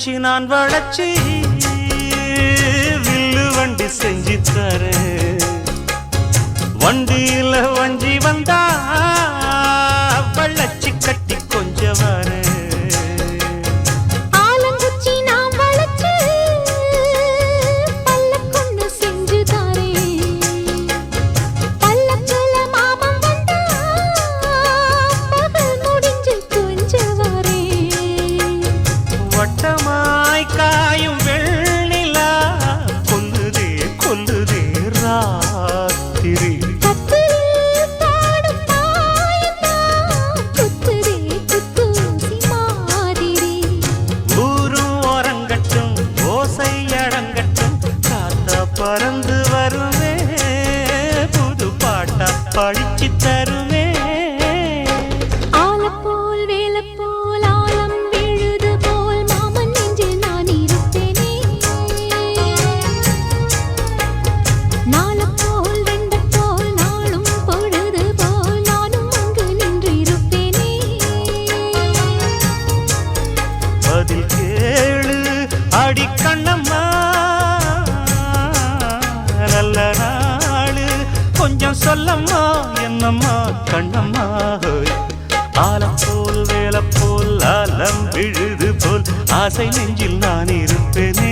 குச்சி நான் வளச்சி வில்லு வண்டி செஞ்சு தரேன். வண்டியில வஞ்சி வந்தா வள்ளச்சி கட்டி கொஞ்சம் வரேன். வட்டமாய் காயும் வெண்ணிலா கொல்லுதே கொல்லுதே ராத்திரி. ஊரும் ஓரங்கட்டும் ஓசை அடங்கட்டும் காத்தா பறந்து வருமே புது பாட்டா படிச்சு தருமே. பதில் கேளு அடி கண்ணம்மா நல்ல நாளு கொஞ்சம் சொல்லம்மா என்னம்மா கண்ணம்மா. ஆலம் போல் வேலை போல் ஆலம் விழுது போல் ஆசை நெஞ்சில் நான் இருப்பேனே.